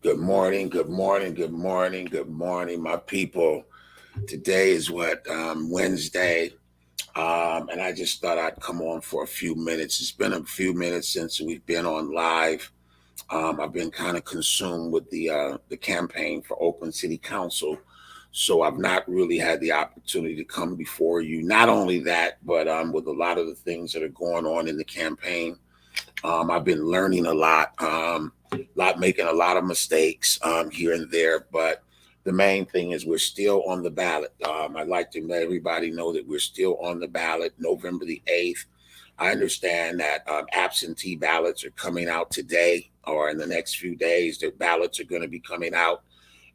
Good morning, good morning, good morning, good morning, my people. Today is Wednesday, and I just thought I'd come on for a few minutes. It's been a few minutes since we've been on live. I've been kind of consumed with the campaign for Oakland City Council, so I've not really had the opportunity to come before you. Not only that, but with a lot of the things that are going on in the campaign. I've been learning a lot, making a lot of mistakes here and there, but the main thing is we're still on the ballot. I'd like to let everybody know that we're still on the ballot, November the 8th. I understand that absentee ballots are coming out today or in the next few days. Their ballots are going to be coming out.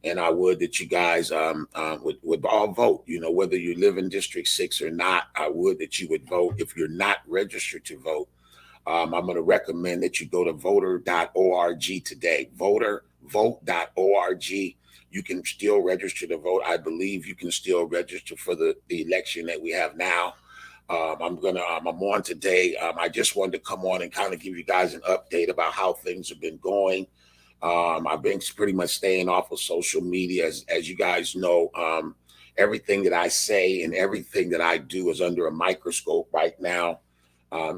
And I would that you guys would all vote. You know, whether you live in District 6 or not, I would that you would vote. If you're not registered to vote, I'm going to recommend that you go to voter.org today. Vote.org. You can still register to vote. I believe you can still register for the election that we have now. I'm on today. I just wanted to come on and kind of give you guys an update about how things have been going. I've been pretty much staying off of social media, as you guys know. Everything that I say and everything that I do is under a microscope right now.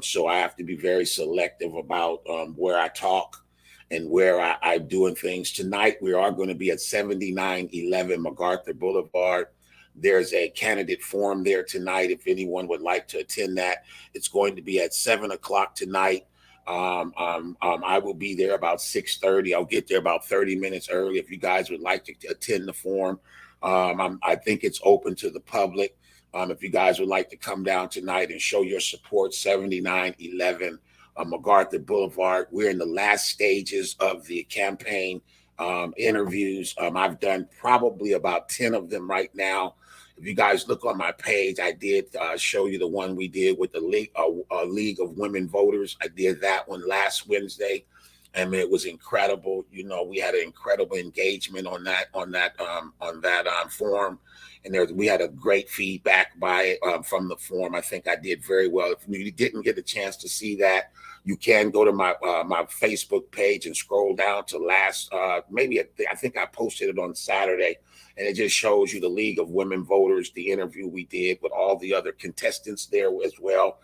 So I have to be very selective about where I talk and where I'm doing things. Tonight, we are going to be at 7911 MacArthur Boulevard. There's a candidate forum there tonight if anyone would like to attend that. It's going to be at 7 o'clock tonight. I will be there about 6:30. I'll get there about 30 minutes early if you guys would like to attend the forum. I think it's open to the public. If you guys would like to come down tonight and show your support, 7911 MacArthur Boulevard. We're in the last stages of the campaign interviews. I've done probably about 10 of them right now. If you guys look on my page, I did show you the one we did with the League of Women Voters. I did that one last Wednesday. I mean, it was incredible. You know, we had an incredible engagement on that forum, and we had a great feedback from the forum. I think I did very well. If you didn't get a chance to see that, you can go to my Facebook page and scroll down to last. I think I posted it on Saturday, and it just shows you the League of Women Voters, the interview we did with all the other contestants there as well.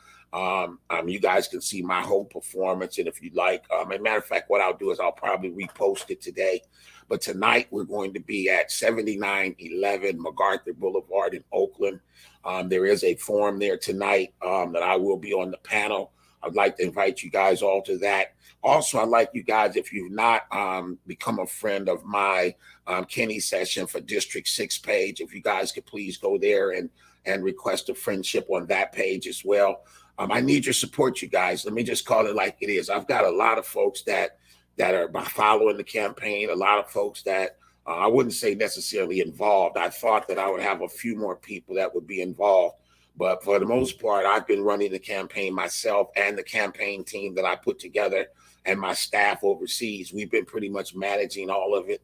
You guys can see my whole performance, and if you like, as a matter of fact, what I'll do is I'll probably repost it today. But tonight we're going to be at 7911 MacArthur Boulevard in Oakland. There is a forum there tonight that I will be on the panel. I'd like to invite you guys all to that. Also, I'd like you guys, if you've not become a friend of my Kenny Session for District 6 page, if you guys could please go there and request a friendship on that page as well. I need your support, you guys. Let me just call it like it is. I've got a lot of folks that are following the campaign, a lot of folks that I wouldn't say necessarily involved. I thought that I would have a few more people that would be involved. But for the most part, I've been running the campaign myself and the campaign team that I put together and my staff overseas. We've been pretty much managing all of it.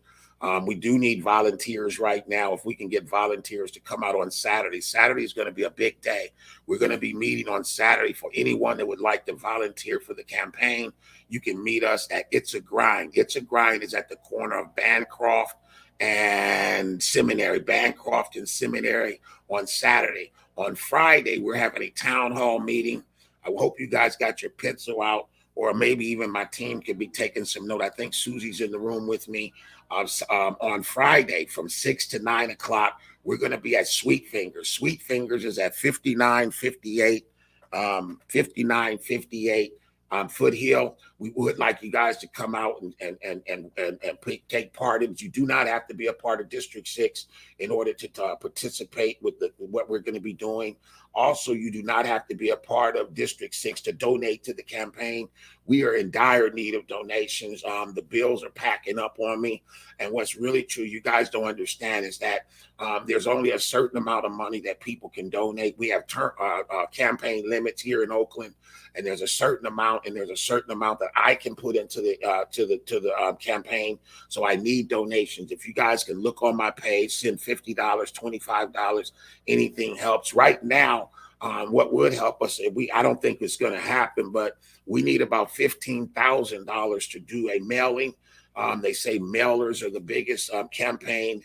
We do need volunteers right now. If we can get volunteers to come out on Saturday. Saturday is going to be a big day. We're going to be meeting on Saturday for anyone that would like to volunteer for the campaign. You can meet us at It's a Grind. It's a Grind is at the corner of Bancroft and Seminary. Bancroft and Seminary on Saturday. On Friday, we're having a town hall meeting. I hope you guys got your pencil out, or maybe even my team could be taking some note. I think Susie's in the room with me. On Friday from 6 to 9 o'clock, we're going to be at Sweet Fingers. Sweet Fingers is at 5958 Foothill. We would like you guys to come out and take part in it. You do not have to be a part of District 6 in order to participate with what we're going to be doing. Also, you do not have to be a part of District 6 to donate to the campaign. We are in dire need of donations. The bills are packing up on me. And what's really true, you guys don't understand, is that there's only a certain amount of money that people can donate. We have campaign limits here in Oakland, and there's a certain amount, and there's a certain amount that I can put into the campaign. So I need donations. If you guys can look on my page, send $50, $25, anything helps. Right now, what would help us, I don't think it's going to happen, but we need about $15,000 to do a mailing. They say mailers are the biggest campaign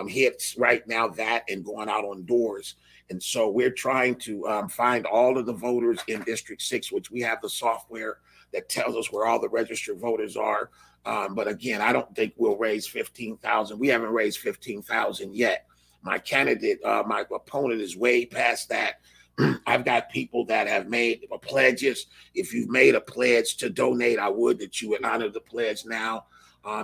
hits right now, that and going out on doors. And so we're trying to find all of the voters in District 6, which we have the software that tells us where all the registered voters are. But again, I don't think we'll raise 15,000. We haven't raised 15,000 yet. My candidate, my opponent is way past that. I've got people that have made pledges. If you've made a pledge to donate, I would that you would honor the pledge now.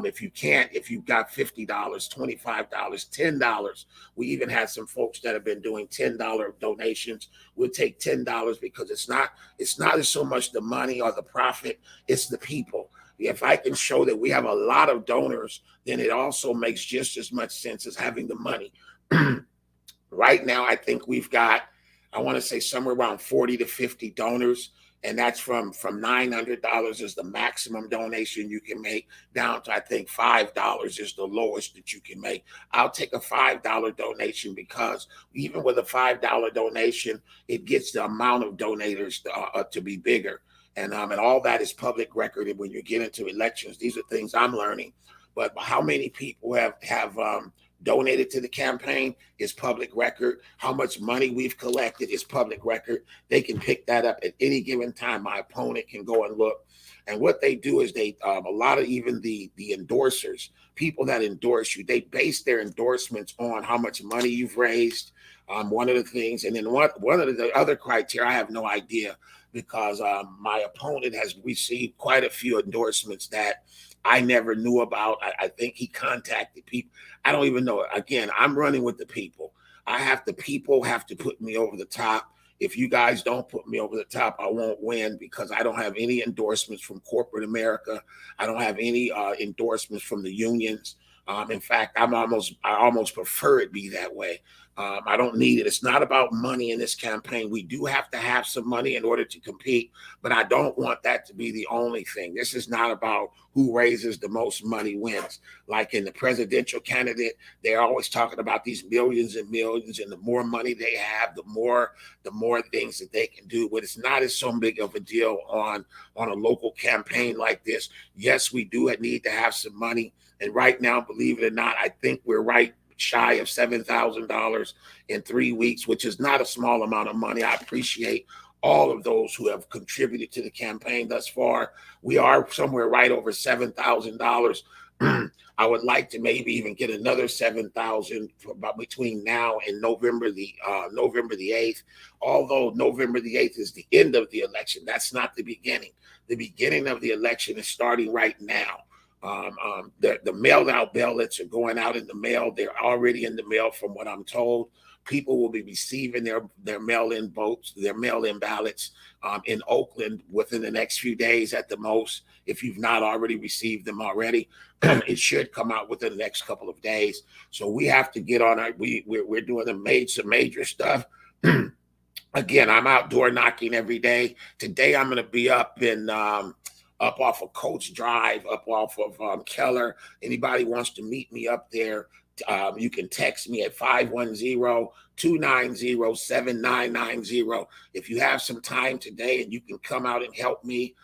If you can't, if you've got $50, $25, $10, we even had some folks that have been doing $10 donations. We'll take $10 because it's not as so much the money or the profit, it's the people. If I can show that we have a lot of donors, then it also makes just as much sense as having the money. Right now, I think we've got, I want to say somewhere around 40 to 50 donors. And that's from $900 is the maximum donation you can make down to, I think, $5 is the lowest that you can make. I'll take a $5 donation because even with a $5 donation, it gets the amount of donators to be bigger. And all that is public record. And when you get into elections, these are things I'm learning. But how many people have donated to the campaign is public record. How much money we've collected is public record. They can pick that up at any given time. My opponent can go and look. And what they do is they, a lot of even the endorsers, people that endorse you, they base their endorsements on how much money you've raised. One of the things, and then one of the other criteria, I have no idea, because my opponent has received quite a few endorsements that I never knew about. I think he contacted people. I don't even know. Again, I'm running with the people. The people have to put me over the top. If you guys don't put me over the top, I won't win, because I don't have any endorsements from corporate America. I don't have any endorsements from the unions. In fact, I almost prefer it be that way. I don't need it. It's not about money in this campaign. We do have to have some money in order to compete, but I don't want that to be the only thing. This is not about who raises the most money wins. Like in the presidential candidate, they're always talking about these millions and millions, and the more money they have, the more things that they can do. But it's not as so big of a deal on a local campaign like this. Yes, we do need to have some money. And right now, believe it or not, I think we're right shy of $7,000 in 3 weeks, which is not a small amount of money. I appreciate all of those who have contributed to the campaign thus far. We are somewhere right over $7,000. I would like to maybe even get another 7,000 between now and November the 8th. Although November the 8th is the end of the election, that's not the beginning. The beginning of the election is starting right now. The mailed out ballots are going out in the mail. They're already in the mail, from what I'm told. People will be receiving their mail-in votes, their mail-in ballots in Oakland within the next few days at the most. If you've not already received them already, it should come out within the next couple of days. So we have to get on our. We're doing some major stuff. Again, I'm outdoor knocking every day. Today I'm going to be up off of Coach Drive, up off of Keller. Anybody wants to meet me up there, you can text me at 510-290-7990. If you have some time today and you can come out and help me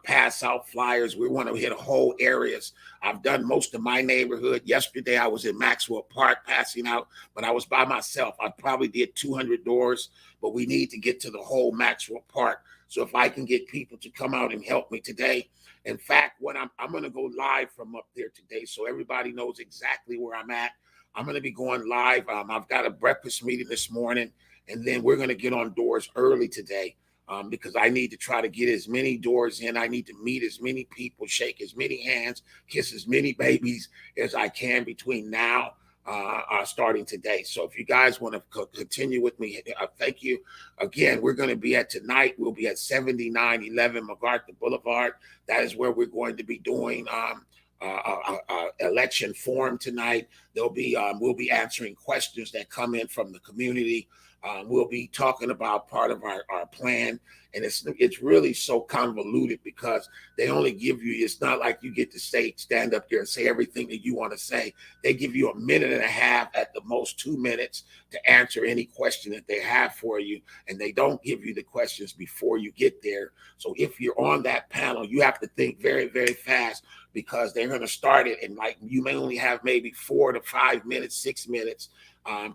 pass out flyers, we want to hit whole areas. I've done most of my neighborhood. Yesterday, I was in Maxwell Park passing out, but I was by myself. I probably did 200 doors, but we need to get to the whole Maxwell Park. So if I can get people to come out and help me today. In fact, when I'm going to go live from up there today, so everybody knows exactly where I'm at. I'm going to be going live. I've got a breakfast meeting this morning, and then we're going to get on doors early today because I need to try to get as many doors in. I need to meet as many people, shake as many hands, kiss as many babies as I can between now starting today. So if you guys want to continue with me, thank you. Again, we're going to be tonight. We'll be at 7911 MacArthur Boulevard. That is where we're going to be doing election forum tonight. We'll be answering questions that come in from the community. We'll be talking about part of our plan, and it's really so convoluted because they only give you. It's not like you get to stand up there and say everything that you want to say. They give you a minute and a half, at the most 2 minutes, to answer any question that they have for you, and they don't give you the questions before you get there. So if you're on that panel, you have to think very, very fast, because they're going to start it, and like you may only have maybe 4 to 5 minutes, 6 minutes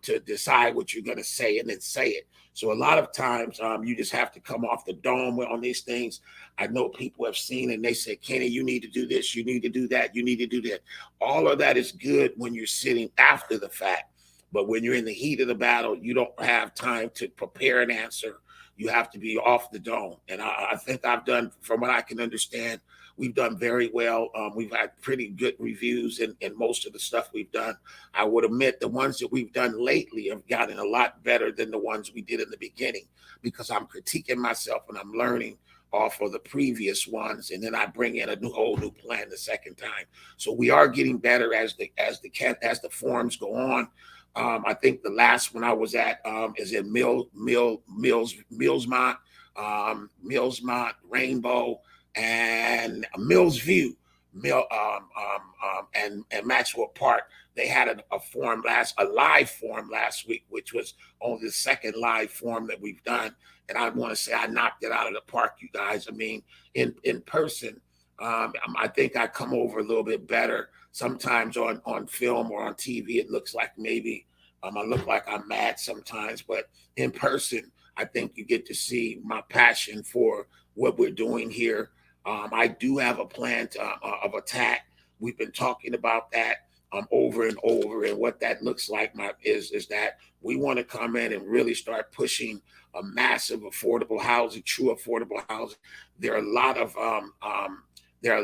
to decide what you're going to say and then say it. So a lot of times you just have to come off the dome on these things. I know people have seen and they say, Kenny, you need to do this, you need to do that, you need to do that. All of that is good when you're sitting after the fact. But when you're in the heat of the battle, you don't have time to prepare an answer. You have to be off the dome. And I think I've done, from what I can understand, we've done very well. We've had pretty good reviews in most of the stuff we've done. I would admit the ones that we've done lately have gotten a lot better than the ones we did in the beginning, because I'm critiquing myself and I'm learning off of the previous ones, and then I bring in a whole new plan the second time. So we are getting better as the forums go on. I think the last one I was at is in Millsmont, Rainbow, and Mills View, and Maxwell Park. They had a live forum last week, which was only the second live forum that we've done. And I want to say I knocked it out of the park, you guys. I mean, in person, I think I come over a little bit better. Sometimes on film or on TV, it looks like maybe I look like I'm mad sometimes, but in person, I think you get to see my passion for what we're doing here. I do have a plan of attack. We've been talking about that over and over, and what that looks like is that we want to come in and really start pushing a massive affordable housing, true affordable housing. There are a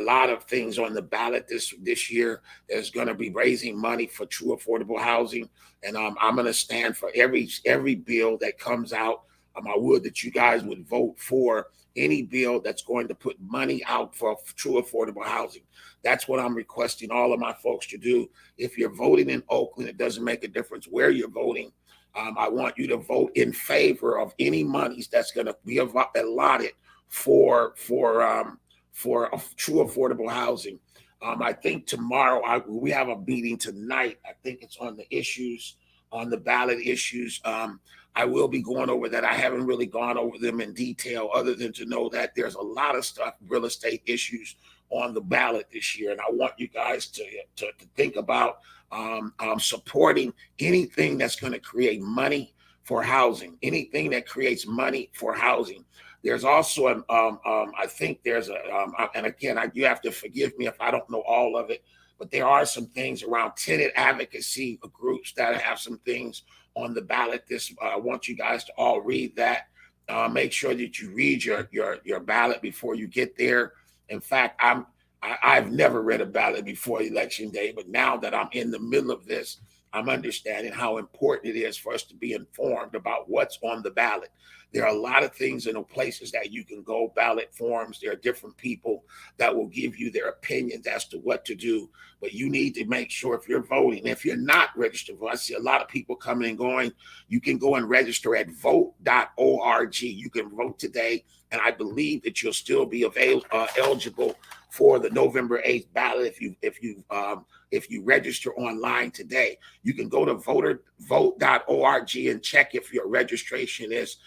lot of things on the ballot this year. There's going to be raising money for true affordable housing, and I'm going to stand for every bill that comes out. I would that you guys would vote for any bill that's going to put money out for true affordable housing. That's what I'm requesting all of my folks to do. If you're voting in Oakland, it doesn't make a difference where you're voting. I want you to vote in favor of any monies that's going to be allotted for true affordable housing. I think tomorrow we have a meeting tonight. I think it's on the ballot issues. I will be going over that. I haven't really gone over them in detail, other than to know that there's a lot of stuff, real estate issues, on the ballot this year. And I want you guys to think about supporting anything that's going to create money for housing, anything that creates money for housing. There's also, I think there's and again, you have to forgive me if I don't know all of it, but there are some things around tenant advocacy groups that have some things on the ballot. I want you guys to all read that. Make sure that you read your ballot before you get there. In fact, I've never read a ballot before Election Day, but now that I'm in the middle of this, I'm understanding how important it is for us to be informed about what's on the ballot. There are a lot of things in the places that you can go, ballot forums. There are different people that will give you their opinions as to what to do. But you need to make sure, if you're voting, if you're not registered, I see a lot of people coming and going. You can go and register at vote.org. You can vote today, and I believe that you'll still be eligible for the November 8th ballot if you register online today. You can go to vote.org and check if your registration is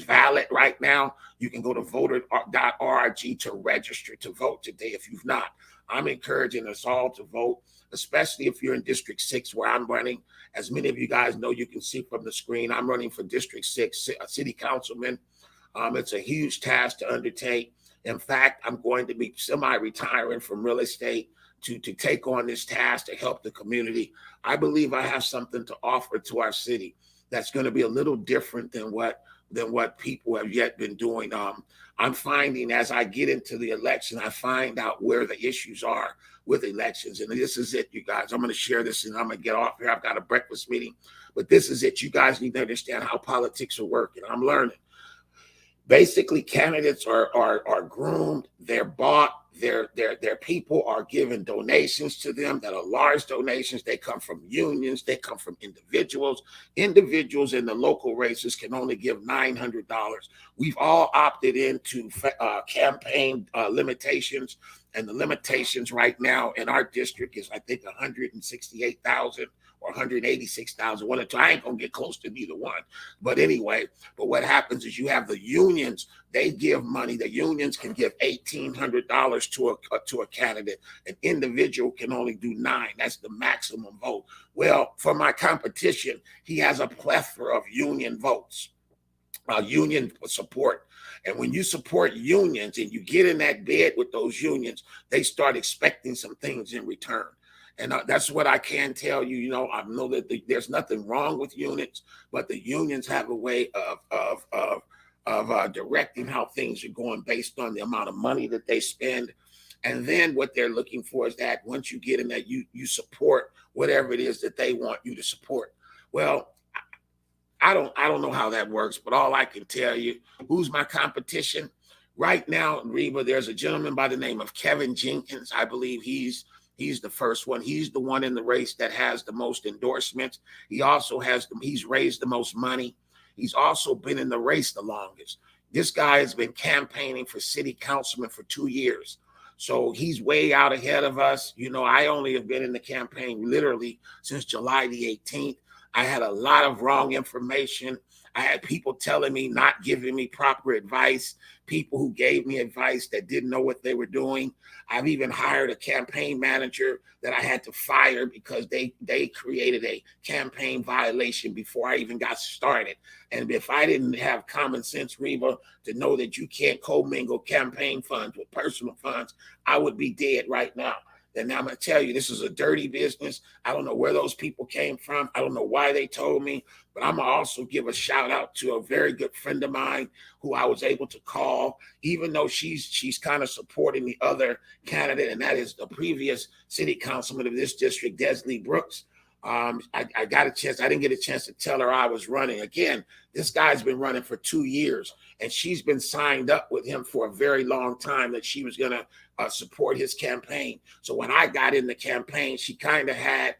valid right now. You can go to voter.org to register to vote today if you've not. I'm encouraging us all to vote, especially if you're in District 6, where I'm running. As many of you guys know, you can see from the screen, I'm running for District 6 city councilman. It's a huge task to undertake. In fact, I'm going to be semi-retiring from real estate to take on this task to help the community. I believe I have something to offer to our city that's going to be a little different than what people have yet been doing. I'm finding, as I get into the election, I find out where the issues are with elections. And this is it, you guys. I'm going to share this and I'm going to get off here. I've got a breakfast meeting, but this is it. You guys need to understand how politics are working. I'm learning. Basically, candidates are groomed, they're bought, Their people are giving donations to them that are large donations. They come from unions. They come from individuals. Individuals in the local races can only give $900. We've all opted into campaign limitations, and the limitations right now in our district is, I think, 168,000 or 186,000. One or two. I ain't gonna get close to neither one. But anyway, but what happens is you have the unions. They give money. The unions can give $1,800 to a candidate. An individual can only do 9. That's the maximum vote. Well, for my competition, he has a plethora of union votes, union support. And when you support unions and you get in that bed with those unions, they start expecting some things in return. And that's what I can tell you. You know, I know that there's nothing wrong with unions, but the unions have a way of directing how things are going based on the amount of money that they spend. And then what they're looking for is that once you get in that, you support whatever it is that they want you to support. Well, I don't know how that works, but all I can tell you, who's my competition right now in Reba? There's a gentleman by the name of Kevin Jenkins. I believe he's the first one. He's the one in the race that has the most endorsements. He also he's raised the most money. He's also been in the race the longest. This guy has been campaigning for city councilman for 2 years. So he's way out ahead of us. You know, I only have been in the campaign literally since July the 18th. I had a lot of wrong information. I had people telling me, not giving me proper advice, people who gave me advice that didn't know what they were doing. I've even hired a campaign manager that I had to fire because they created a campaign violation before I even got started. And if I didn't have common sense, Reba, to know that you can't commingle campaign funds with personal funds, I would be dead right now. And I'm going to tell you, this is a dirty business. I don't know where those people came from. I don't know why they told me, but I'm going to also give a shout out to a very good friend of mine who I was able to call, even though she's kind of supporting the other candidate, and that is the previous city councilman of this district, Desley Brooks. I got a chance. I didn't get a chance to tell her I was running. Again, this guy's been running for 2 years, and she's been signed up with him for a very long time that she was going to support his campaign. So when I got in the campaign, she kind of had,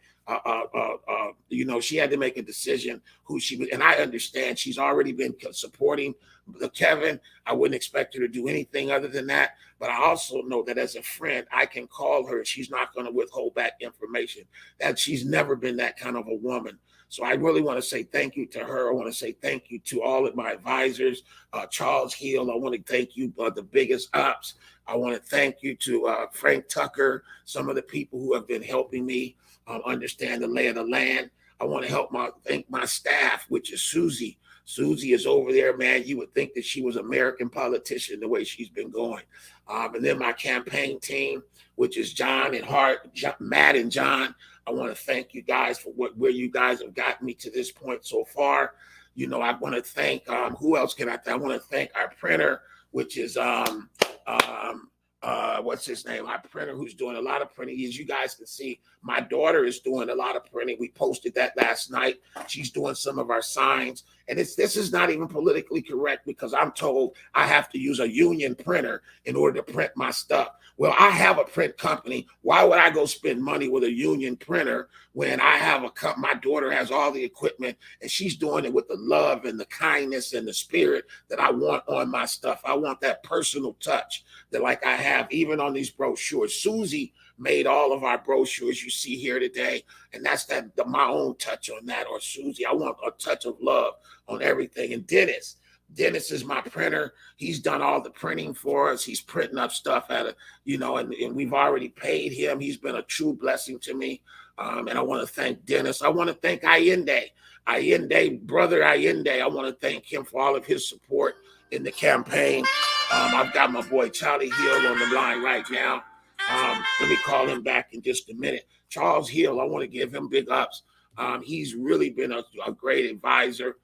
she had to make a decision who she was. And I understand she's already been supporting the Kevin. I wouldn't expect her to do anything other than that. But I also know that as a friend, I can call her. She's not going to withhold back information. That she's never been that kind of a woman. So I really want to say thank you to her. I want to say thank you to all of my advisors, Charles Hill. I want to thank you, the biggest ops. I want to thank you to Frank Tucker, some of the people who have been helping me understand the lay of the land. I want to thank my staff, which is Susie. Susie is over there, man. You would think that she was an American politician the way she's been going. And then my campaign team, which is John and Hart, Matt and John. I want to thank you guys for where you guys have gotten me to this point so far. You know, I want to thank, who else can I thank? I want to thank our printer, which is, what's his name? Our printer who's doing a lot of printing. As you guys can see, my daughter is doing a lot of printing. We posted that last night. She's doing some of our signs. And this is not even politically correct because I'm told I have to use a union printer in order to print my stuff. Well, I have a print company. Why would I go spend money with a union printer when I have my daughter has all the equipment and she's doing it with the love and the kindness and the spirit that I want on my stuff. I want that personal touch that like I have even on these brochures. Susie made all of our brochures you see here today. And that's my own touch on that. Or Susie, I want a touch of love on everything. And Dennis is my printer. He's done all the printing for us. He's printing up stuff and we've already paid him. He's been a true blessing to me. And I want to thank Dennis. I want to thank brother Allende. I want to thank him for all of his support in the campaign. I've got my boy Charlie Hill on the line right now. Let me call him back in just a minute. Charles Hill, I want to give him big ups. He's really been a great advisor.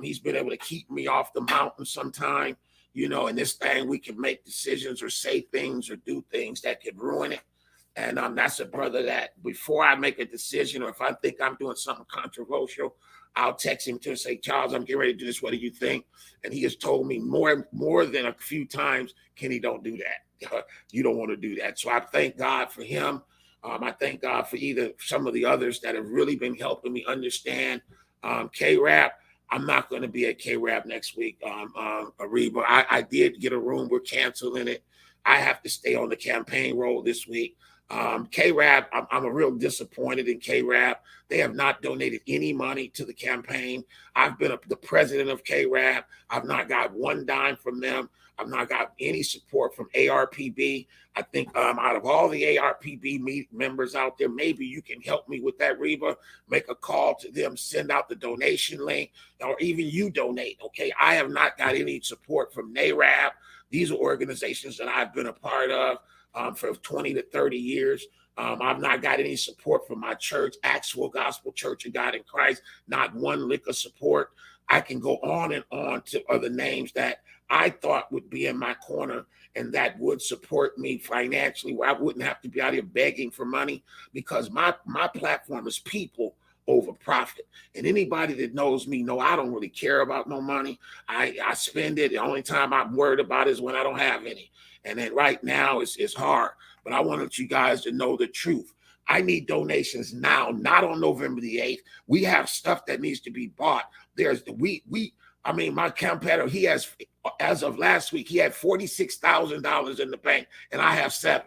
He's been able to keep me off the mountain sometime, in this thing we can make decisions or say things or do things that could ruin it. And that's a brother that before I make a decision or if I think I'm doing something controversial, I'll text him to say, Charles, I'm getting ready to do this. What do you think? And he has told me more than a few times, Kenny, don't do that. You don't want to do that. So I thank God for him. I thank God for either some of the others that have really been helping me understand K-Rap. I'm not going to be at K-Rap next week, Ariba. I did get a room. We're canceling it. I have to stay on the campaign road this week. K-Rap, I'm a real disappointed in K-Rap. They have not donated any money to the campaign. I've been the president of K-Rap. I've not got one dime from them. I've not got any support from ARPB. I think out of all the ARPB members out there, maybe you can help me with that, Reba. Make a call to them, send out the donation link, or even you donate, okay? I have not got any support from NARAB. These are organizations that I've been a part of for 20 to 30 years. I've not got any support from my church, Actual Gospel Church of God in Christ, not one lick of support. I can go on and on to other names that I thought would be in my corner and that would support me financially, where I wouldn't have to be out here begging for money, because my platform is people over profit. And anybody that knows me know I don't really care about no money. I spend it. The only time I'm worried about is when I don't have any. And then right now it's hard. But I wanted you guys to know the truth. I need donations now, not on November the 8th. We have stuff that needs to be bought. My competitor, he has, as of last week, he had $46,000 in the bank, and I have $7,000.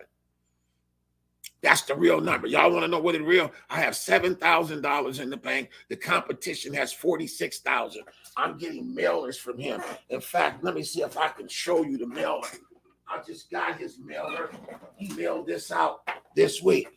That's the real number. Y'all want to know what it real? I have $7,000 in the bank. The competition has $46,000. I'm getting mailers from him. In fact, let me see if I can show you the mailer. I just got his mailer. He mailed this out this week.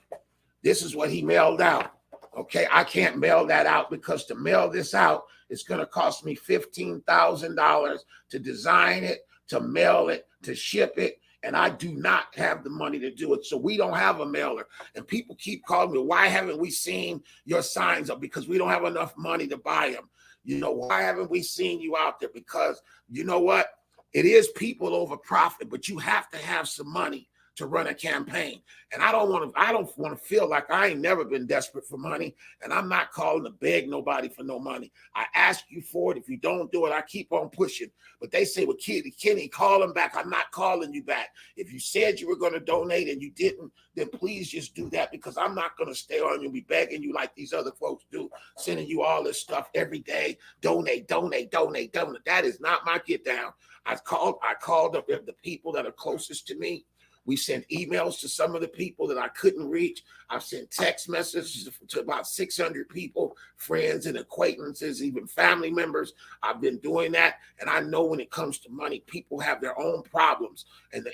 This is what he mailed out. Okay, I can't mail that out because to mail this out, it's going to cost me $15,000 to design it, to mail it, to ship it. And I do not have the money to do it. So we don't have a mailer. And people keep calling me, why haven't we seen your signs up? Because we don't have enough money to buy them. You know, why haven't we seen you out there? Because you know what? It is people over profit, but you have to have some money to run a campaign. And I don't want to feel like I ain't never been desperate for money. And I'm not calling to beg nobody for no money. I ask you for it. If you don't do it, I keep on pushing. But they say, well, Kenny, call him back. I'm not calling you back. If you said you were going to donate and you didn't, then please just do that, because I'm not going to stay on you and be begging you like these other folks do, sending you all this stuff every day. Donate. That is not my get down. I called up the people that are closest to me. We sent emails to some of the people that I couldn't reach. I've sent text messages to about 600 people, friends and acquaintances, even family members. I've been doing that. And I know when it comes to money, people have their own problems. And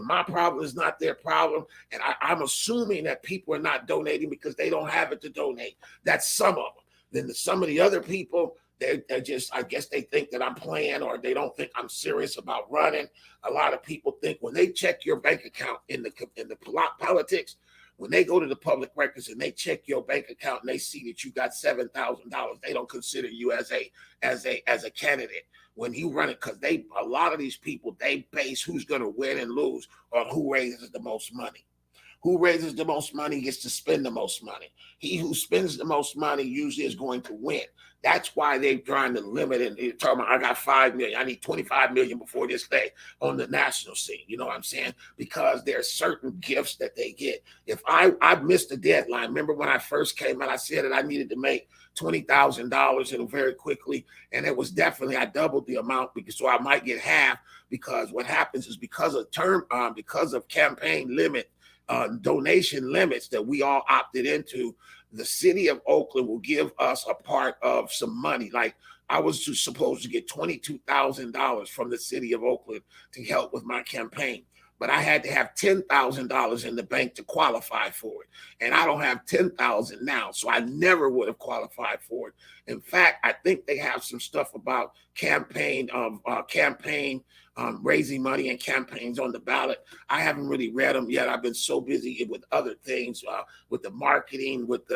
my problem is not their problem. And I'm assuming that people are not donating because they don't have it to donate. That's some of them. Then some of the other people, they're just, I guess they think that I'm playing, or they don't think I'm serious about running. A lot of people think when they check your bank account in the politics, when they go to the public records and they check your bank account and they see that you got $7,000, they don't consider you as a candidate when you run it, because a lot of these people, they base who's going to win and lose on who raises the most money. Who raises the most money gets to spend the most money. He who spends the most money usually is going to win. That's why they're trying to limit it. They're talking about, I got 5 million. I need 25 million before this day on the national scene. You know what I'm saying? Because there's certain gifts that they get. If I missed the deadline, remember when I first came out, I said that I needed to make $20,000 very quickly. And it was definitely, I doubled the amount so I might get half, because what happens is because of campaign limit, donation limits that we all opted into, the city of Oakland will give us a part of some money. Like I was supposed to get $22,000 from the city of Oakland to help with my campaign, but I had to have $10,000 in the bank to qualify for it. And I don't have $10,000 now, so I never would have qualified for it. In fact, I think they have some stuff about raising money and campaigns on the ballot. I haven't really read them yet. I've been so busy with other things, with the marketing, with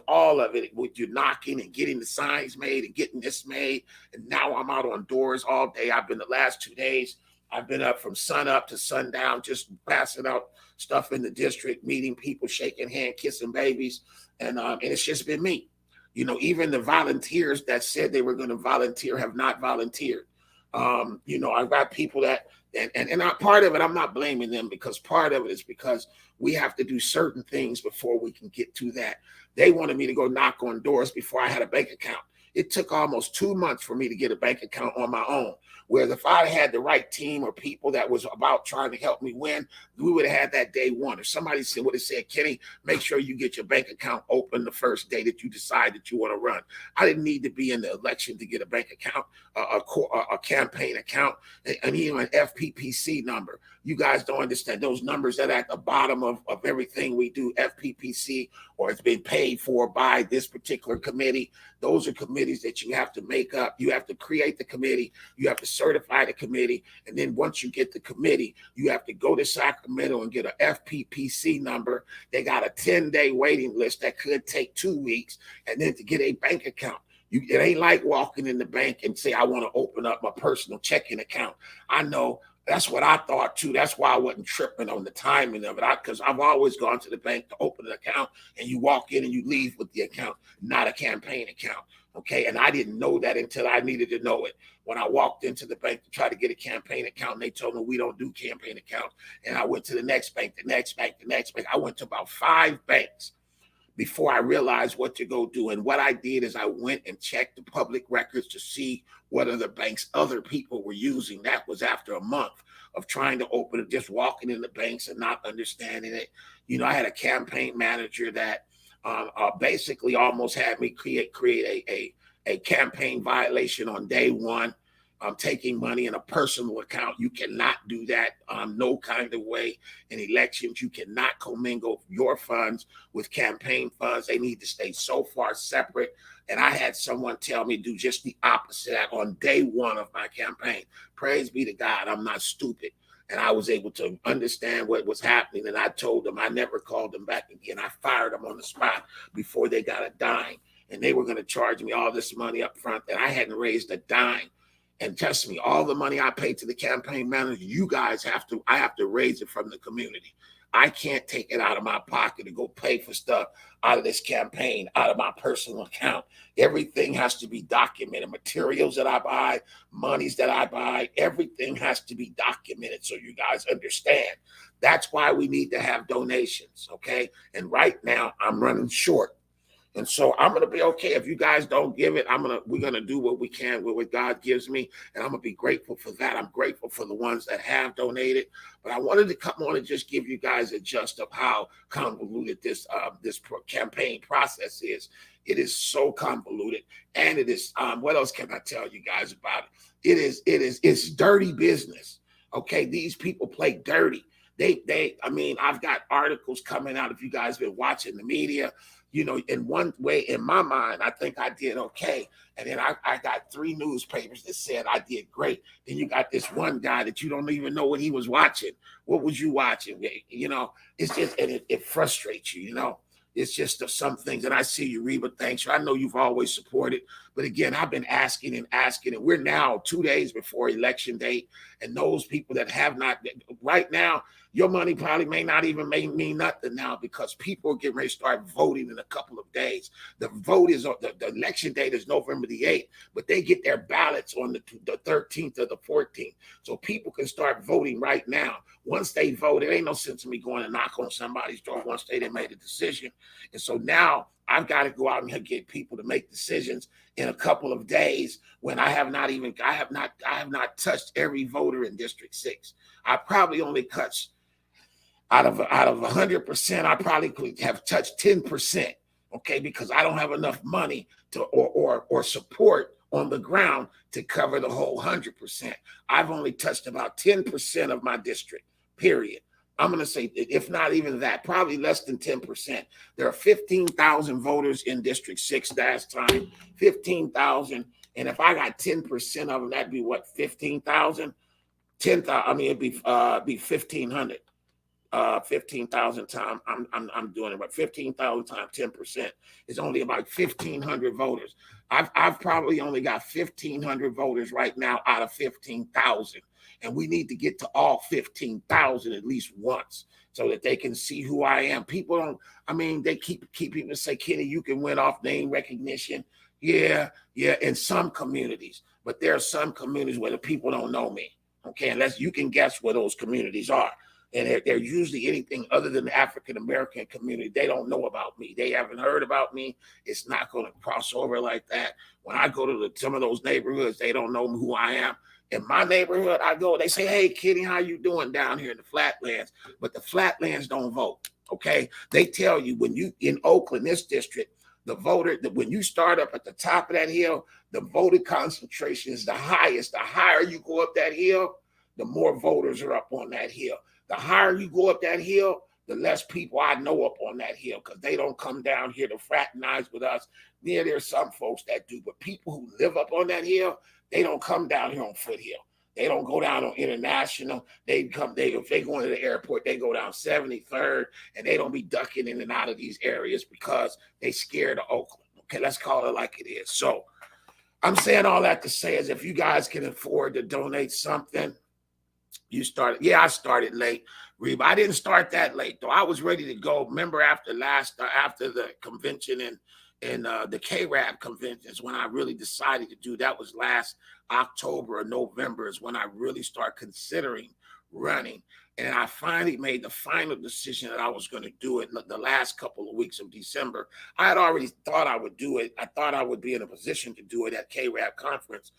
all of it, with you knocking and getting the signs made and getting this made. And now I'm out on doors all day. I've been the last 2 days. I've been up from sun up to sundown, just passing out stuff in the district, meeting people, shaking hands, kissing babies, and it's just been me. Even the volunteers that said they were going to volunteer have not volunteered. I've got people that, and part of it, I'm not blaming them, because part of it is because we have to do certain things before we can get to that. They wanted me to go knock on doors before I had a bank account. It took almost 2 months for me to get a bank account on my own. Whereas if I had the right team or people that was about trying to help me win, we would have had that day one. If somebody would have said, Kenny, make sure you get your bank account open the first day that you decide that you want to run. I didn't need to be in the election to get a bank account, a campaign account, and even an FPPC number. You guys don't understand those numbers that are at the bottom of everything we do, FPPC, or it's been paid for by this particular committee. Those are committees that you have to make up. You have to create the committee. You have to certify the committee. And then once you get the committee, you have to go to Sacramento and get an FPPC number. They got a 10-day waiting list that could take 2 weeks. And then to get a bank account. It ain't like walking in the bank and say, I want to open up my personal checking account. I know. That's what I thought too. That's why I wasn't tripping on the timing of it. Because I've always gone to the bank to open an account, and you walk in and you leave with the account, not a campaign account. Okay. And I didn't know that until I needed to know it. When I walked into the bank to try to get a campaign account, and they told me we don't do campaign accounts. And I went to the next bank, the next bank, the next bank. I went to about 5 banks before I realized what to go do. And what I did is I went and checked the public records to see what other banks other people were using. That was after a month of trying to open it, just walking in the banks and not understanding it. I had a campaign manager that basically almost had me create a campaign violation on day one. Taking money in a personal account. You cannot do that no kind of way. In elections, you cannot commingle your funds with campaign funds. They need to stay so far separate. And I had someone tell me do just the opposite on day one of my campaign. Praise be to God, I'm not stupid. And I was able to understand what was happening. And I told them I never called them back again. I fired them on the spot before they got a dime. And they were going to charge me all this money up front that I hadn't raised a dime. And trust me, all the money I paid to the campaign manager, I have to raise it from the community. I can't take it out of my pocket to go pay for stuff out of this campaign, out of my personal account. Everything has to be documented. Materials that I buy, monies that I buy, everything has to be documented so you guys understand. That's why we need to have donations, okay? And right now, I'm running short. And so I'm going to be okay. If you guys don't give it, we're going to do what we can with what God gives me. And I'm going to be grateful for that. I'm grateful for the ones that have donated. But I wanted to come on and just give you guys a gist of how convoluted this campaign process is. It is so convoluted. And it is, what else can I tell you guys about it? It's dirty business. Okay. These people play dirty. I've got articles coming out. If you guys been watching the media, in one way, in my mind, I think I did okay. And then I got 3 newspapers that said I did great. Then you got this one guy that you don't even know what he was watching. What was you watching? It's just, and it frustrates you, It's just some things. And I see you, Reba. Thanks. I know you've always supported. But again, I've been asking and asking. And we're now 2 days before election date. And those people that have not, right now, your money probably may not even mean nothing now, because people are getting ready to start voting in a couple of days. The vote is, the election date is November the 8th, but they get their ballots on the 13th or the 14th. So people can start voting right now. Once they vote, it ain't no sense in me going to knock on somebody's door once they done made a decision. And so now I've got to go out and get people to make decisions in a couple of days when I have not touched every voter in District 6. I probably only touched out of 100%, I probably could have touched 10%, okay, because I don't have enough money to or support on the ground to cover the whole 100%. I've only touched about 10% of my district, period. I'm going to say, if not even that, probably less than 10%. There are 15,000 voters in District 6 last time, 15,000. And if I got 10% of them, that'd be what, 15,000? 10,000, it'd be 1,500. 15,000 times, I'm doing it, but 15,000 times 10% is only about 1,500 voters. I've probably only got 1,500 voters right now out of 15,000. And we need to get to all 15,000 at least once so that they can see who I am. People don't, I mean, they keep people say, Kenny, you can win off name recognition. Yeah, in some communities. But there are some communities where the people don't know me. Okay, unless you can guess where those communities are. And they're usually anything other than the African American community. They don't know about me. They haven't heard about me. It's not going to cross over like that. When I go to some of those neighborhoods, they don't know who I am. In my neighborhood, I go, they say, hey, Kenny, how you doing down here in the Flatlands? But the Flatlands don't vote, okay? They tell you when you, in Oakland, this district, the voter, when you start up at the top of that hill, the voter concentration is the highest. The higher you go up that hill, the more voters are up on that hill. The higher you go up that hill, the less people I know up on that hill because they don't come down here to fraternize with us. Yeah, there's some folks that do, but people who live up on that hill, they don't come down here on Foothill. They don't go down on International. If they go into the airport, they go down 73rd, and they don't be ducking in and out of these areas because they scared of Oakland. Okay, let's call it like it is. So I'm saying all that to say is if you guys can afford to donate something, you started. Yeah, I started late, Reba. I didn't start that late though. I was ready to go. Remember after the convention and the KRAB conventions when I really decided to do that was last October or November is when I really started considering running. And I finally made the final decision that I was going to do it the last couple of weeks of December. I had already thought I would do it. I thought I would be in a position to do it at KRAB conference.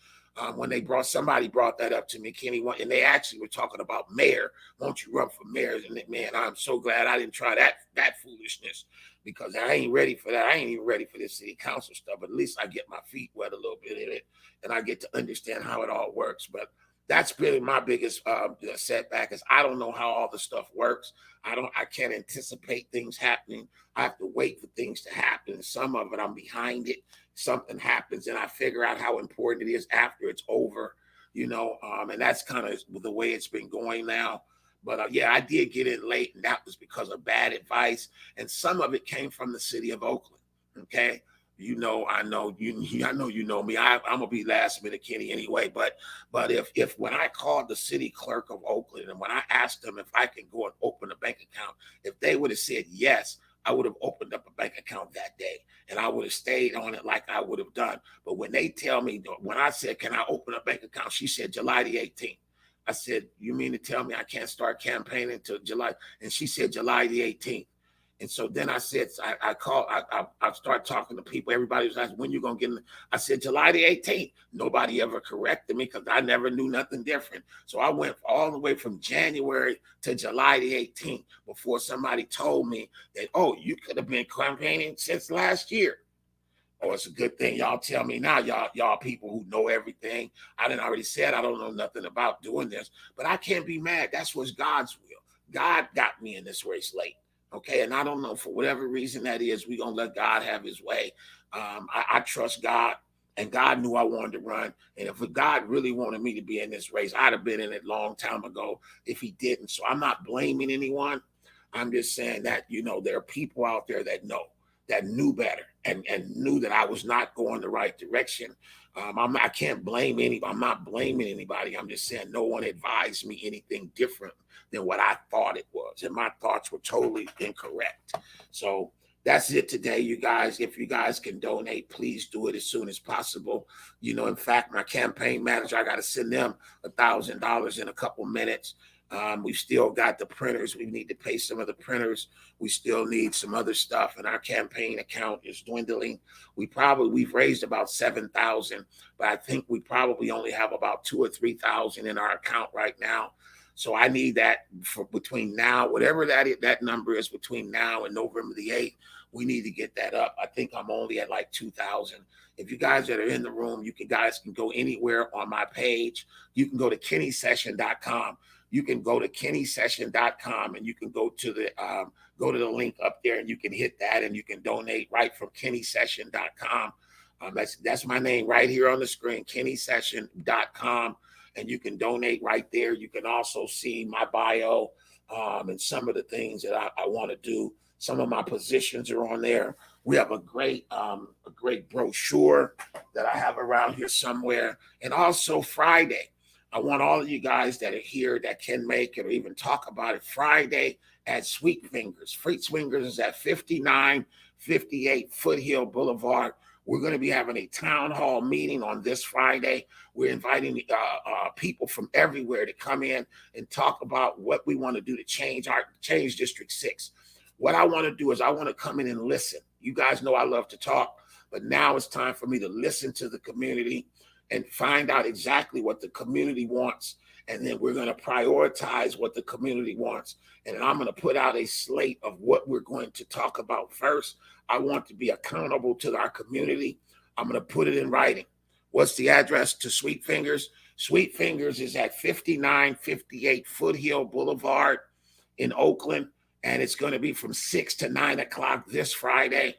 When somebody brought that up to me, Kenny, and they actually were talking about mayor. Won't you run for mayor? And man, I'm so glad I didn't try that foolishness because I ain't ready for that. I ain't even ready for this city council stuff. But at least I get my feet wet a little bit in it, and I get to understand how it all works. But that's been my biggest setback is I don't know how all the stuff works. I can't anticipate things happening. I have to wait for things to happen. Some of it I'm behind it. Something happens and I figure out how important it is after it's over, and that's kind of the way it's been going now. But yeah, I did get in late, and that was because of bad advice, and some of it came from the city of Oakland. Okay, I know you know me. I'm gonna be last minute, Kenny, anyway. But if when I called the city clerk of Oakland and when I asked them if I can go and open a bank account, if they would have said yes, I would have opened up a bank account that day and I would have stayed on it like I would have done. But when they tell me, when I said, can I open a bank account? She said, July the 18th. I said, you mean to tell me I can't start campaigning until July? And she said, July the 18th. And so then I said, I started talking to people. Everybody was asking, when you going to get in? I said, July the 18th. Nobody ever corrected me because I never knew nothing different. So I went all the way from January to July the 18th before somebody told me that, oh, you could have been campaigning since last year. Oh, it's a good thing. Y'all tell me now, y'all people who know everything. I didn't already said I don't know nothing about doing this, but I can't be mad. That's what's God's will. God got me in this race late. Okay, and I don't know, for whatever reason that is, we're going to let God have his way. I trust God, and God knew I wanted to run. And if God really wanted me to be in this race, I'd have been in it a long time ago if he didn't. So I'm not blaming anyone. I'm just saying that, there are people out there that knew better and knew that I was not going the right direction. I can't blame anybody. I'm not blaming anybody. I'm just saying no one advised me anything different than what I thought it was. And my thoughts were totally incorrect. So that's it today, you guys. If you guys can donate, please do it as soon as possible. In fact, my campaign manager, I got to send them $1,000 in a couple minutes. We've still got the printers. We need to pay some of the printers. We still need some other stuff, and our campaign account is dwindling. We've raised about 7,000, but I think we probably only have about 2,000 or 3,000 in our account right now. So I need that for between now, whatever that number is between now and November the 8th. We need to get that up. I think I'm only at like 2,000. If you guys that are in the room, guys can go anywhere on my page. You can go to kennysession.com. You can go to kennysession.com and you can go to the link up there and you can hit that and you can donate right from kennysession.com. That's my name right here on the screen, kennysession.com. And you can donate right there. You can also see my bio and some of the things that I want to do. Some of my positions are on there. We have a great brochure that I have around here somewhere. And also Friday, I want all of you guys that are here that can make it or even talk about it Friday at Sweet Fingers. Sweet Fingers is at 5958 Foothill Boulevard. We're going to be having a town hall meeting on this Friday. We're inviting people from everywhere to come in and talk about what we want to do to change District 6. What I want to do is I want to come in and listen. You guys know I love to talk, but now it's time for me to listen to the community and find out exactly what the community wants. And then we're going to prioritize what the community wants. And I'm going to put out a slate of what we're going to talk about first. I want to be accountable to our community. I'm going to put it in writing. What's the address to Sweet Fingers? Sweet Fingers is at 5958 Foothill Boulevard in Oakland. And it's going to be from 6 to 9 o'clock this Friday.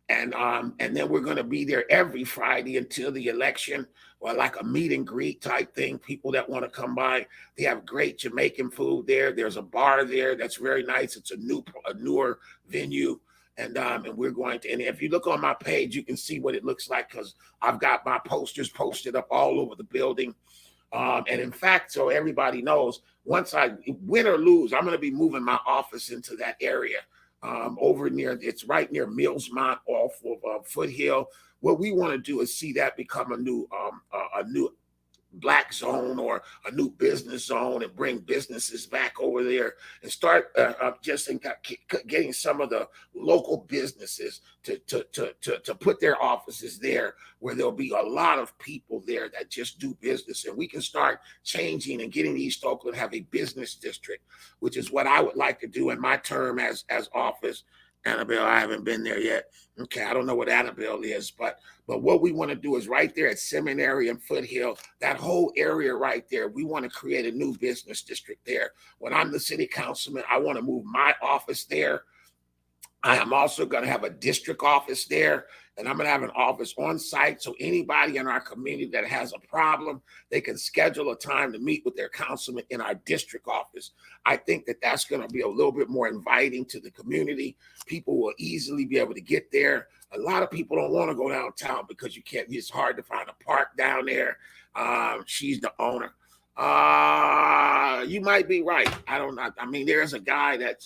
And then we're going to be there every Friday until the election, or like a meet and greet type thing. People that want to come by, they have great Jamaican food there. There's a bar there that's very nice. It's a newer venue, and we're going to. And if you look on my page, you can see what it looks like because I've got my posters posted up all over the building. And in fact, so everybody knows, once I win or lose, I'm going to be moving my office into that area. Over near, it's right near Millsmont off of Foothill. What we want to do is see that become a new black zone or a new business zone, and bring businesses back over there and start getting some of the local businesses to put their offices there, where there'll be a lot of people there that just do business, and we can start changing and getting East Oakland have a business district, which is what I would like to do in my term as office. Annabelle, I haven't been there yet. Okay, I don't know what Annabelle is, but what we want to do is right there at Seminary and Foothill, that whole area right there, we want to create a new business district there. When I'm the city councilman, I want to move my office there. I am also going to have a district office there, and I'm going to have an office on site. So anybody in our community that has a problem, they can schedule a time to meet with their councilman in our district office. I think that that's going to be a little bit more inviting to the community. People will easily be able to get there. A lot of people don't want to go downtown because you can't, it's hard to find a park down there. She's the owner. You might be right. I don't know. I mean, there's a guy that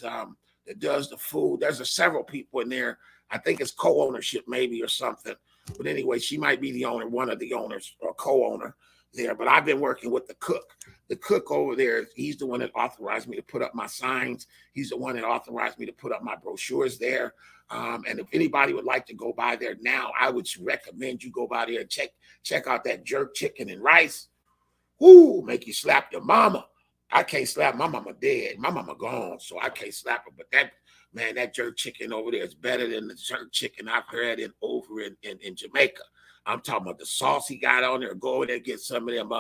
does the food. There's several people in there. I think it's co-ownership maybe or something. But anyway, she might be the owner, one of the owners or co-owner there. But I've been working with the cook. The cook over there, he's the one that authorized me to put up my signs. He's the one that authorized me to put up my brochures there. And if anybody would like to go by there now, I would recommend you go by there and check out that jerk chicken and rice. Woo, make you slap your mama. I can't slap my mama dead. My mama gone, so I can't slap her. But that jerk chicken over there is better than the jerk chicken I've had over in Jamaica. I'm talking about the sauce he got on there. Go over there and get some of them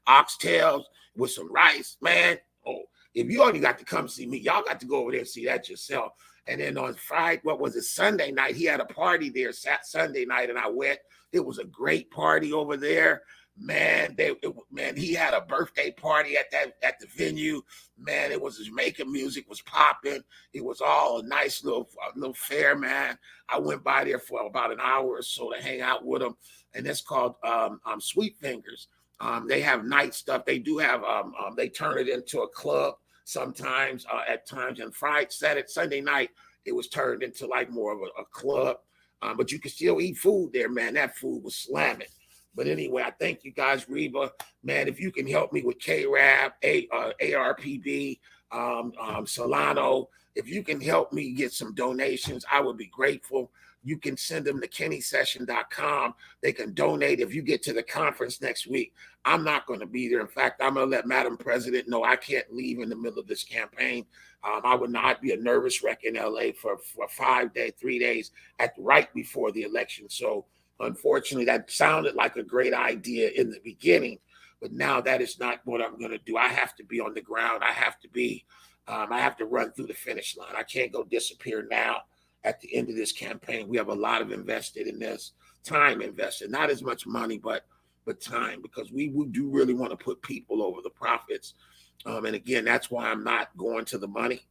oxtails with some rice, man. Oh, if you only got to come see me, y'all got to go over there and see that yourself. And then on Friday, Sunday night, he had a party there Sunday night, and I went. It was a great party over there. Man, he had a birthday party at the venue. Man, it was Jamaican music was popping. It was all a nice little fair, man. I went by there for about an hour or so to hang out with them, and it's called Sweet Fingers. They have night stuff. They do have they turn it into a club sometimes at times. And Sunday night, it was turned into like more of a club. But you can still eat food there, man. That food was slamming. But anyway, I thank you guys, Reba. Man, if you can help me with KRAB, ARPB, Solano, if you can help me get some donations, I would be grateful. You can send them to kennysession.com. They can donate. If you get to the conference next week, I'm not going to be there. In fact, I'm going to let Madam President know I can't leave in the middle of this campaign. I would not be a nervous wreck in LA for 3 days right before the election. So unfortunately, that sounded like a great idea in the beginning, but now that is not what I'm going to do. I have to be on the ground. I have to run through the finish line. I can't go disappear now at the end of this campaign. We have a lot of invested in this, time invested, not as much money, but time, because we do really want to put people over the profits. And again, that's why I'm not going to the money.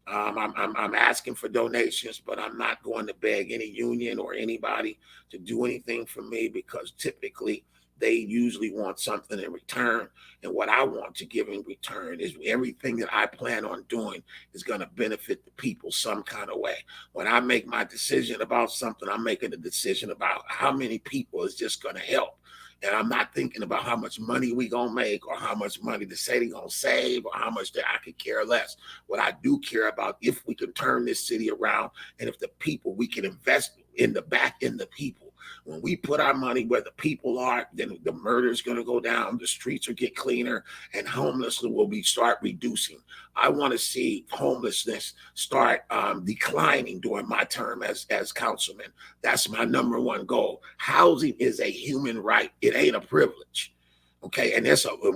I'm asking for donations, but I'm not going to beg any union or anybody to do anything for me, because typically they usually want something in return. And what I want to give in return is everything that I plan on doing is going to benefit the people some kind of way. When I make my decision about something, I'm making a decision about how many people is just going to help. And I'm not thinking about how much money we gonna make or how much money the city gonna save or how much that I could care less. What I do care about, if we can turn this city around and if the people, we can invest in the back in the people. When we put our money where the people are, then the murder is going to go down, the streets will get cleaner, and homelessness will be start reducing. I want to see homelessness start declining during my term as councilman. That's my number one goal. Housing is a human right. It ain't a privilege. Okay, and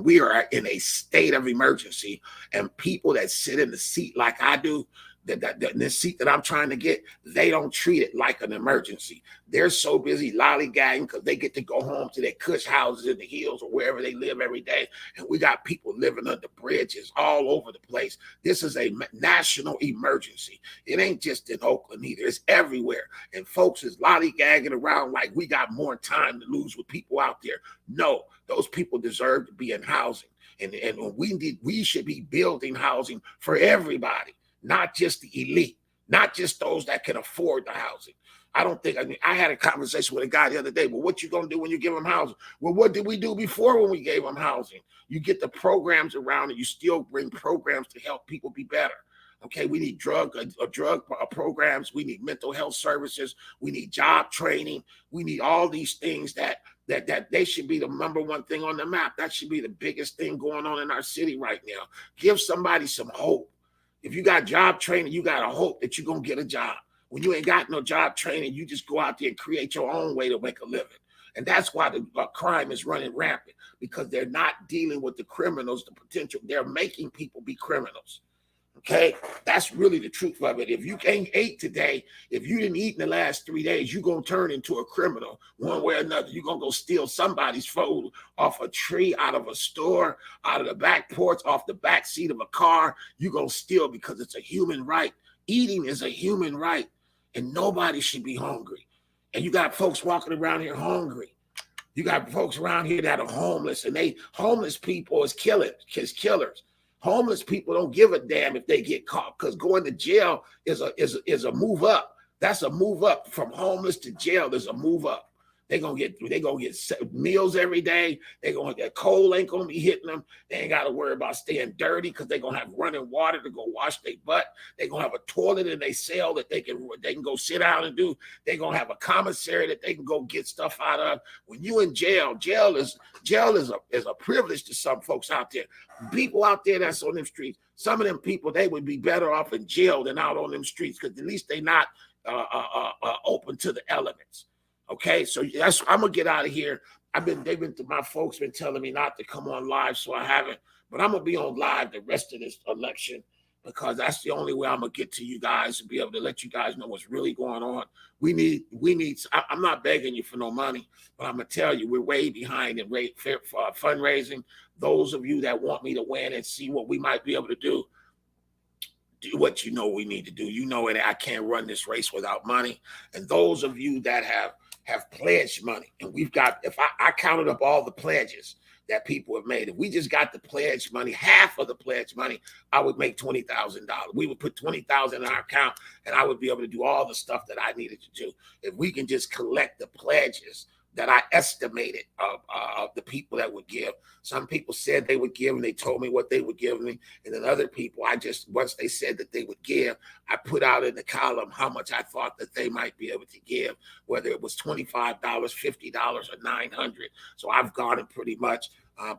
we are in a state of emergency, and people that sit in the seat like I do, this seat that I'm trying to get, they don't treat it like an emergency. They're so busy lollygagging because they get to go home to their cush houses in the hills or wherever they live every day. And we got people living under bridges all over the place. This is a national emergency. It ain't just in Oakland either. It's everywhere. And folks is lollygagging around like we got more time to lose with people out there. No, those people deserve to be in housing. And we should be building housing for everybody, not just the elite, not just those that can afford the housing. I had a conversation with a guy the other day. Well, what you going to do when you give them housing? Well, what did we do before when we gave them housing? You get the programs around and you still bring programs to help people be better. Okay, we need drug programs. We need mental health services. We need job training. We need all these things that they should be the number one thing on the map. That should be the biggest thing going on in our city right now. Give somebody some hope. If you got job training, you got to hope that you're going to get a job. When you ain't got no job training, you just go out there and create your own way to make a living. And that's why the crime is running rampant, because they're not dealing with the criminals, the potential. They're making people be criminals. Okay, that's really the truth of it. If you ain't ate today, if you didn't eat in the last 3 days, you're going to turn into a criminal one way or another. You're going to go steal somebody's food off a tree, out of a store, out of the back porch, off the back seat of a car. You're going to steal because it's a human right. Eating is a human right, and nobody should be hungry. And you got folks walking around here hungry. You got folks around here that are homeless, and homeless people is killers. Homeless people don't give a damn if they get caught, because going to jail is a move up. That's a move up. From homeless to jail, there's a move up. They're gonna get meals every day. That cold ain't gonna be hitting them. They ain't got to worry about staying dirty because they're gonna have running water to go wash their butt. They're gonna have a toilet in their cell that they can go sit down and do. They're gonna have a commissary that they can go get stuff out of. When you in jail is a privilege to some folks out there. People out there that's on them streets, some of them people, they would be better off in jail than out on them streets, because at least they're not open to the elements. Okay, so I'm gonna get out of here. My folks been telling me not to come on live, so I haven't. But I'm gonna be on live the rest of this election, because that's the only way I'm gonna get to you guys and be able to let you guys know what's really going on. I'm not begging you for no money, but I'm gonna tell you, we're way behind in fundraising. Those of you that want me to win and see what we might be able to do what you know we need to do. You know that I can't run this race without money. And those of you that have pledged money, and we've got, if I counted up all the pledges that people have made, if we just got the pledge money, half of the pledge money, I would make $20,000. We would put $20,000 in our account, and I would be able to do all the stuff that I needed to do. If we can just collect the pledges that I estimated of the people that would give. Some people said they would give, and they told me what they would give me. And then other people, once they said that they would give, I put out in the column how much I thought that they might be able to give, whether it was $25, $50, or $900. So I've gone and pretty much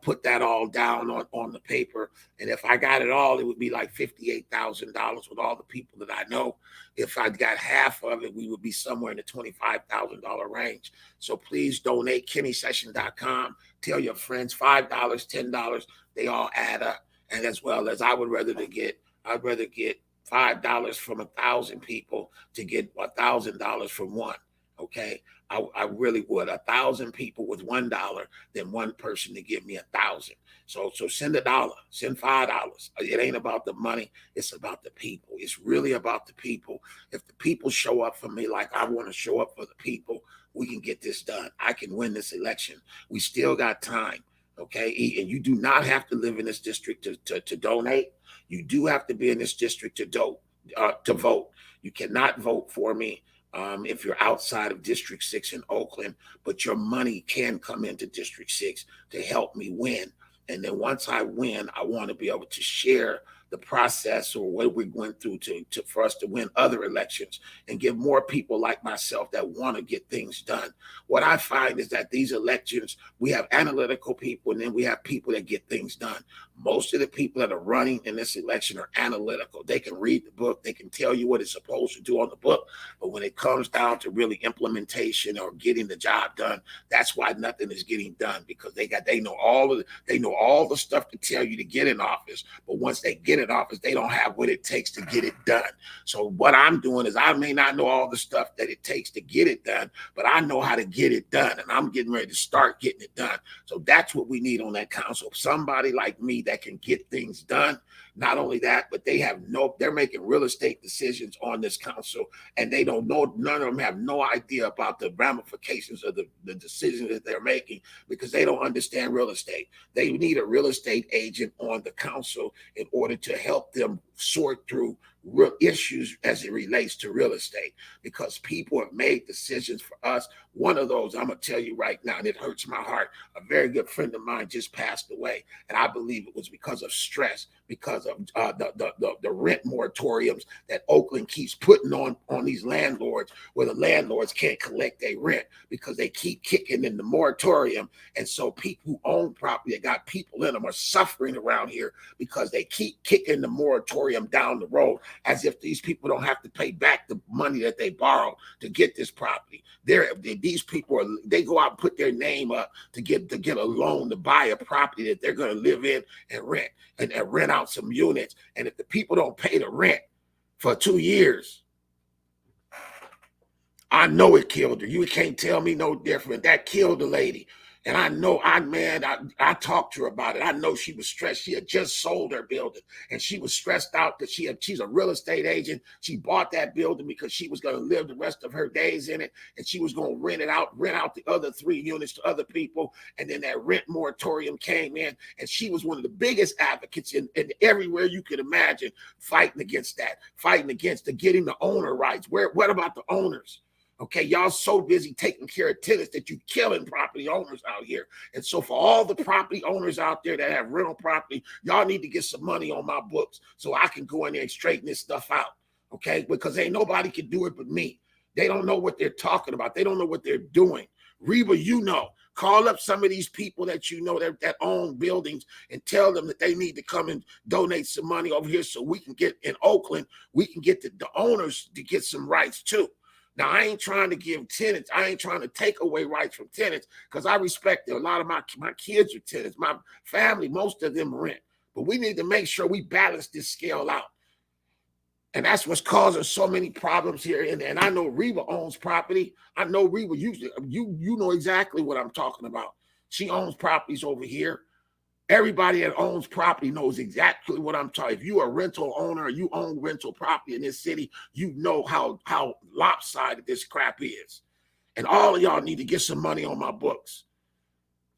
put that all down on the paper. And if I got it all, it would be like $58,000 with all the people that I know. If I got half of it, we would be somewhere in the $25,000 range. So please donate, KennySession.com. Tell your friends, $5, $10, they all add up. And as well as I'd rather get $5 from 1,000 people to get $1,000 from one. Okay, I really would. 1,000 people with $1 than one person to give me 1,000. So send $1, send $5. It ain't about the money. It's about the people. It's really about the people. If the people show up for me like I want to show up for the people, we can get this done. I can win this election. We still got time. Okay. And you do not have to live in this district to donate. You do have to be in this district to vote. You cannot vote for me if you're outside of District 6 in Oakland, but your money can come into District 6 to help me win. And then once I win, I want to be able to share the process or what we went through for us to win other elections and give more people like myself that want to get things done. What I find is that these elections, we have analytical people and then we have people that get things done. Most of the people that are running in this election are analytical. They can read the book. They can tell you what it's supposed to do on the book. But when it comes down to really implementation or getting the job done, that's why nothing is getting done, because they know all the stuff to tell you to get in office. But once they get in office, they don't have what it takes to get it done. So what I'm doing is I may not know all the stuff that it takes to get it done, but I know how to get it done. And I'm getting ready to start getting it done. So that's what we need on that council. Somebody like me that can get things done. Not only that, but they're making real estate decisions on this council, and they don't know, none of them have no idea about the ramifications of the decisions that they're making, because they don't understand real estate. They need a real estate agent on the council in order to help them sort through real issues as it relates to real estate, because people have made decisions for us. One of those, I'm going to tell you right now, and it hurts my heart. A very good friend of mine just passed away, and I believe it was because of stress, because of the rent moratoriums that Oakland keeps putting on these landlords, where the landlords can't collect their rent because they keep kicking in the moratorium. And so people who own property that got people in them are suffering around here because they keep kicking the moratorium down the road, as if these people don't have to pay back the money that they borrowed to get this property. These people they go out and put their name up to get a loan to buy a property that they're going to live in and rent out some units. And if the people don't pay the rent for 2 years, I know it killed her. You can't tell me no different. That killed the lady. And I know, I talked to her about it. I know she was stressed. She had just sold her building, and she was stressed out that she's a real estate agent. She bought that building because she was going to live the rest of her days in it, and she was going to rent out the other 3 units to other people. And then that rent moratorium came in, and she was one of the biggest advocates in everywhere you could imagine, fighting against getting the owner rights. What about the owners? Okay, y'all so busy taking care of tenants that you killing property owners out here. And so for all the property owners out there that have rental property, y'all need to get some money on my books so I can go in there and straighten this stuff out. Okay, because ain't nobody can do it but me. They don't know what they're talking about. They don't know what they're doing. Reba, call up some of these people that that own buildings and tell them that they need to come and donate some money over here so we can get in Oakland, we can get the owners to get some rights too. Now, I ain't trying to give tenants, I ain't trying to take away rights from tenants, because I respect that. A lot of my kids are tenants. My family, most of them rent. But we need to make sure we balance this scale out. And that's what's causing so many problems here. And I know Reba owns property. I know Reba, you know exactly what I'm talking about. She owns properties over here. Everybody that owns property knows exactly what I'm talking. If you're a rental owner, or you own rental property in this city, you know how lopsided this crap is. And all of y'all need to get some money on my books.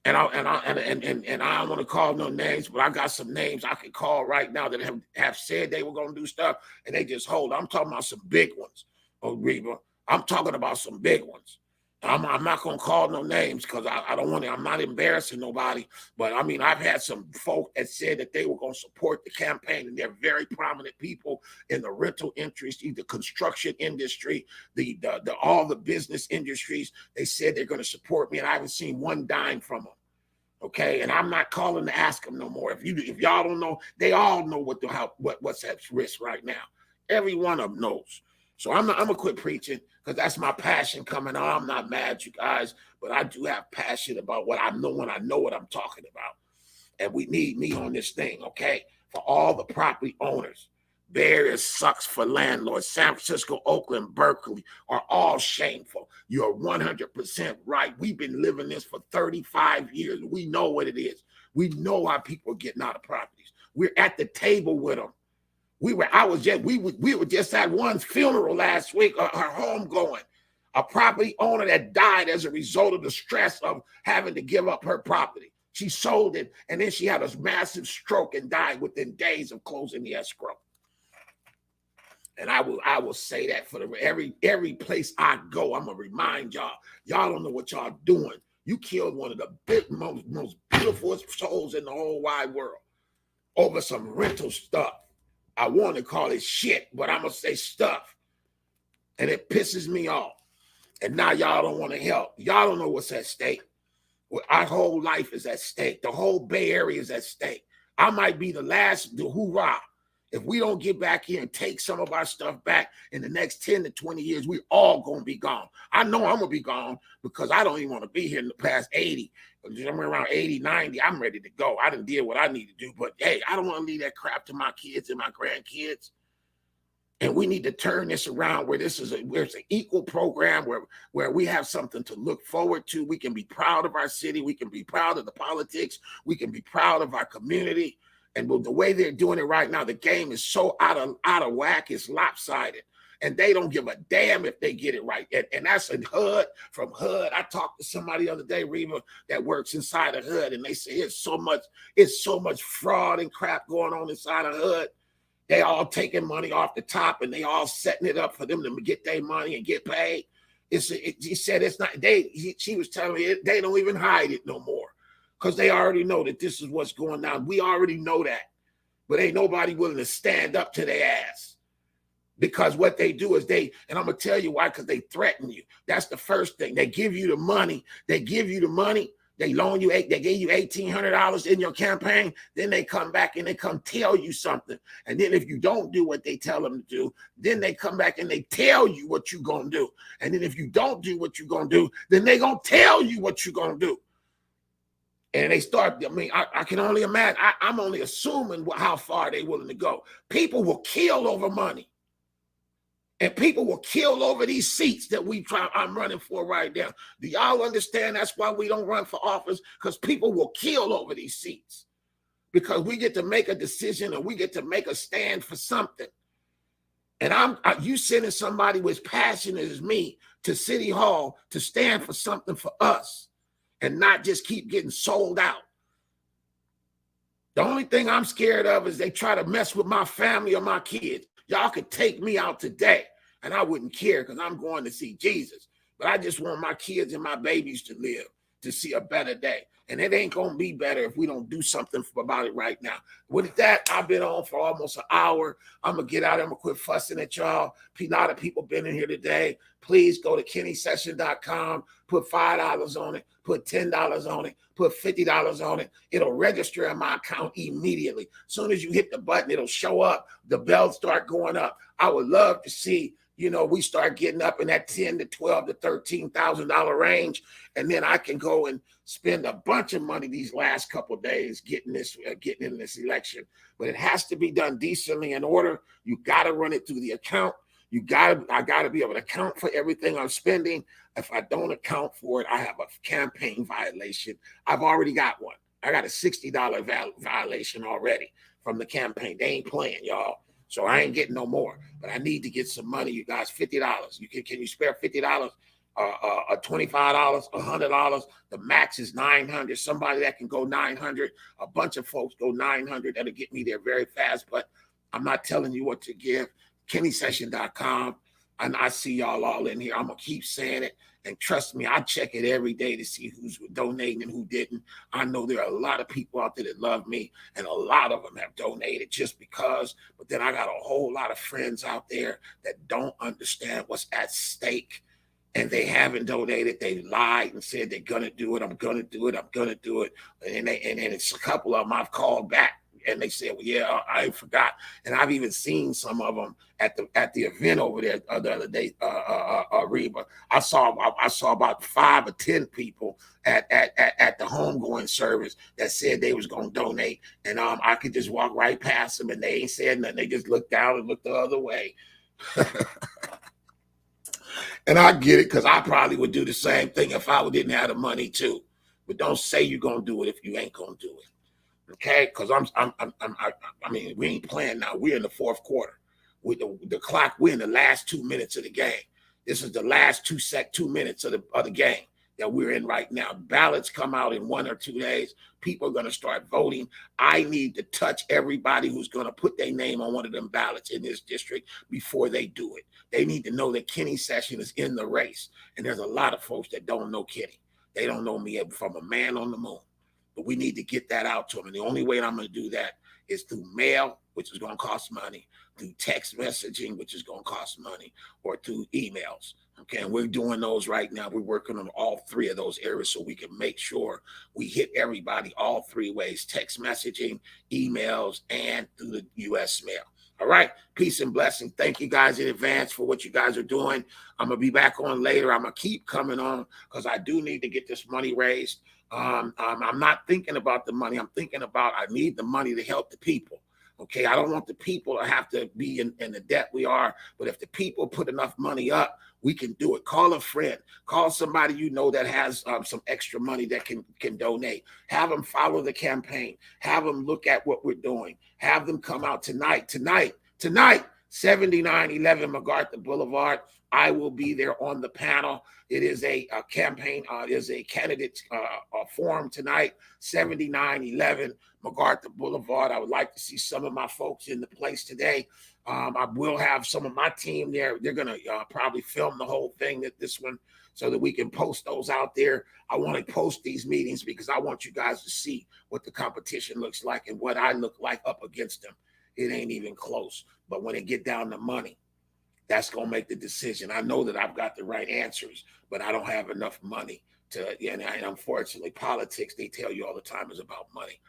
And I don't want to call no names, but I got some names I can call right now that have said they were going to do stuff, and they just hold. I'm talking about some big ones, Reba. I'm talking about some big ones. I'm not going to call no names because I don't want to. I'm not embarrassing nobody. But I mean, I've had some folk that said that they were going to support the campaign, and they're very prominent people in the rental industry, the construction industry, all the business industries. They said they're going to support me, and I haven't seen one dime from them. Okay, and I'm not calling to ask them no more. If y'all don't know, they all know what's at risk right now. Every one of them knows. So I'm gonna quit preaching, because that's my passion coming on. I'm not mad, you guys, but I do have passion about what I know when I know what I'm talking about. And we need me on this thing, okay? For all the property owners. It sucks for landlords. San Francisco, Oakland, Berkeley are all shameful. You're 100% right. We've been living this for 35 years. We know what it is. We know why people are getting out of properties. We're at the table with them. We were just at one's funeral last week, her home going. A property owner that died as a result of the stress of having to give up her property. She sold it, and then she had a massive stroke and died within days of closing the escrow. And I will say that for every place I go, I'm gonna remind y'all. Y'all don't know what y'all doing. You killed one of the most beautiful souls in the whole wide world over some rental stuff. I want to call it shit, but I'm gonna say stuff, and it pisses me off. And now y'all don't want to help. Y'all don't know what's at stake. Our whole life is at stake. The whole Bay Area is at stake. I might be the hoorah. If we don't get back here and take some of our stuff back in the next 10 to 20 years, we all going to be gone. I know I'm going to be gone because I don't even want to be here in the past 80. Somewhere around 80, 90, I'm ready to go. I done did what I need to do. But, hey, I don't want to leave that crap to my kids and my grandkids. And we need to turn this around where it's an equal program where we have something to look forward to. We can be proud of our city. We can be proud of the politics. We can be proud of our community. And the way they're doing it right now, the game is so out of whack, it's lopsided. And they don't give a damn if they get it right. And that's a HUD from HUD. I talked to somebody the other day, Reba, that works inside of HUD, and they say it's so much fraud and crap going on inside of HUD. They all taking money off the top, and they all setting it up for them to get their money and get paid. He said it's not. She was telling me they don't even hide it no more because they already know that this is what's going on. We already know that, but ain't nobody willing to stand up to their ass because what they do is and I'm gonna tell you why, because they threaten you. That's the first thing. They give you the money. They loan you, they gave you $1,800 in your campaign. Then they come back and they come tell you something. And then if you don't do what they tell them to do, then they come back and they tell you what you're going to do. And then if you don't do what you're going to do, then they going to tell you what you're going to do. And they start, I can only imagine. I'm only assuming how far they're willing to go. People will kill over money. And people will kill over these seats that I'm running for right now. Do y'all understand that's why we don't run for office? Because people will kill over these seats. Because we get to make a decision and we get to make a stand for something. And you sending somebody with passion as me to City Hall to stand for something for us and not just keep getting sold out. The only thing I'm scared of is they try to mess with my family or my kids. Y'all could take me out today, and I wouldn't care because I'm going to see Jesus. But I just want my kids and my babies to live to see a better day. And it ain't going to be better if we don't do something about it right now. With that, I've been on for almost an hour. I'm going to get out. I'm going to quit fussing at y'all. A lot of people been in here today. Please go to kennysession.com, put $5 on it, put $10 on it, put $50 on it. It'll register in my account immediately. As soon as you hit the button, it'll show up. The bells start going up. I would love to see, we start getting up in that $10,000 to $12,000 to $13,000 range, and then I can go and spend a bunch of money these last couple of days getting in this election. But it has to be done decently in order. You got to run it through the account. I got to be able to account for everything I'm spending. If I don't account for it, I have a campaign violation. I've already got one. I got a $60 violation already from the campaign. They ain't playing, y'all. So I ain't getting no more. But I need to get some money, you guys. $50. Can you spare $50? $25, $100. The max is $900. Somebody that can go $900. A bunch of folks go $900. That'll get me there very fast. But I'm not telling you what to give. KennySession.com. And I see y'all all in here. I'm going to keep saying it. And trust me, I check it every day to see who's donating and who didn't. I know there are a lot of people out there that love me, and a lot of them have donated just because. But then I got a whole lot of friends out there that don't understand what's at stake, and they haven't donated. They lied and said they're going to do it. I'm going to do it. I'm going to do it. And it's a couple of them I've called back. And they said, well, yeah, I forgot. And I've even seen some of them at the event over there the other day, Reba. I saw about 5 or 10 people at the homegoing service that said they was going to donate. And I could just walk right past them and they ain't said nothing. They just looked down and looked the other way. And I get it because I probably would do the same thing if I didn't have the money too. But don't say you're going to do it if you ain't going to do it. Okay, because I mean, we ain't playing now. We're in the fourth quarter. With the clock, we're in the last 2 minutes of the game. This is the last 2 minutes of the game that we're in right now. Ballots come out in 1 or 2 days. People are going to start voting. I need to touch everybody who's going to put their name on one of them ballots in this district before they do it. They need to know that Kenny Sessions is in the race. And there's a lot of folks that don't know Kenny. They don't know me from a man on the moon. But we need to get that out to them. And the only way I'm going to do that is through mail, which is going to cost money, through text messaging, which is going to cost money, or through emails. Okay, and we're doing those right now. We're working on all 3 of those areas so we can make sure we hit everybody all 3 ways: text messaging, emails, and through the U.S. mail. All right, peace and blessing. Thank you guys in advance for what you guys are doing. I'm going to be back on later. I'm going to keep coming on because I do need to get this money raised. I'm not thinking about the money. I'm thinking about I need the money to help the people. Okay, I don't want the people to have to be in the debt we are, but if the people put enough money up, we can do it. Call a friend, call somebody you know that has some extra money that can donate. Have them follow the campaign. Have them look at what we're doing. Have them come out tonight, 7911 MacArthur Boulevard. I will be there on the panel. It is a campaign, it is a candidate forum tonight, 7911 MacArthur Boulevard. I would like to see some of my folks in the place today. I will have some of my team there. They're going to probably film the whole thing, this one, so that we can post those out there. I want to post these meetings because I want you guys to see what the competition looks like and what I look like up against them. It ain't even close. But when it get down to money, that's going to make the decision. I know that I've got the right answers, but I don't have enough money to, and unfortunately, politics, they tell you all the time, is about money.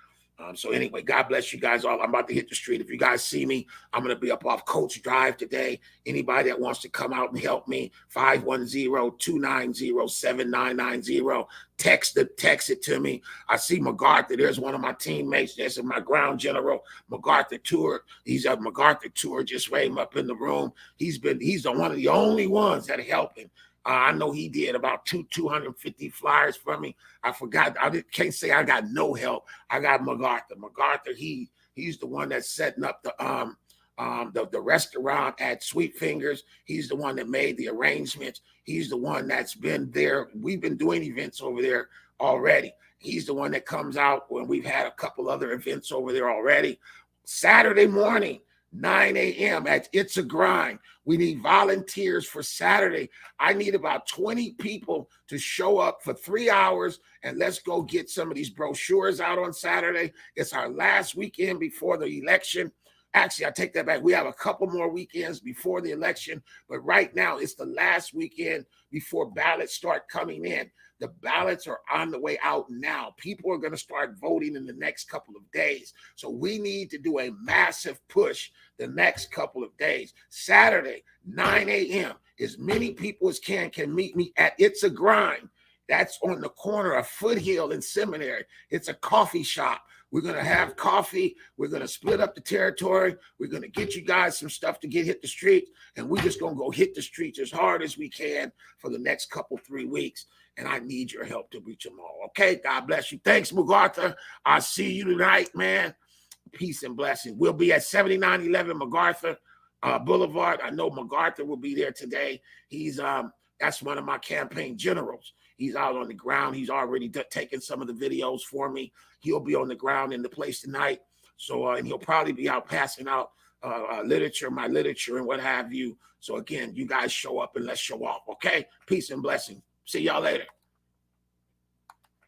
So anyway, God bless you guys all. I'm about to hit the street. If you guys see me, I'm going to be up off Coach Drive today. Anybody that wants to come out and help me, 510-290-7990. Text it to me. I see MacArthur. There's one of my teammates. There's my ground general, MacArthur Tour. He's at MacArthur Tour. Just raised him up in the room. He's one of the only ones that are helping. I know he did about 250 flyers for me. I forgot. Can't say I got no help. I got MacArthur. MacArthur, he's the one that's setting up the restaurant at Sweet Fingers. He's the one that made the arrangements. He's the one that's been there. We've been doing events over there already. He's the one that comes out when we've had a couple other events over there already. Saturday morning, 9 a.m. at It's a Grind. We need volunteers for Saturday. I need about 20 people to show up for 3 hours, and let's go get some of these brochures out on Saturday. It's our last weekend before the election. Actually, I take that back. We have a couple more weekends before the election, but right now it's the last weekend before ballots start coming in. The ballots are on the way out now. People are going to start voting in the next couple of days. So we need to do a massive push the next couple of days. Saturday, 9 a.m. As many people as can meet me at It's a Grind. That's on the corner of Foothill and Seminary. It's a coffee shop. We're going to have coffee. We're going to split up the territory. We're going to get you guys some stuff to hit the streets. And we're just going to go hit the streets as hard as we can for the next 3 weeks. And I need your help to reach them all. Okay? God bless you. Thanks, MacArthur. I'll see you tonight, man. Peace and blessing. We'll be at 7911 MacArthur Boulevard. I know MacArthur will be there today. He's that's one of my campaign generals. He's out on the ground. He's already taken some of the videos for me. He'll be on the ground in the place tonight. So, and he'll probably be out passing out literature, my literature, and what have you. So again, you guys show up and let's show off. Okay? Peace and blessing. See y'all later.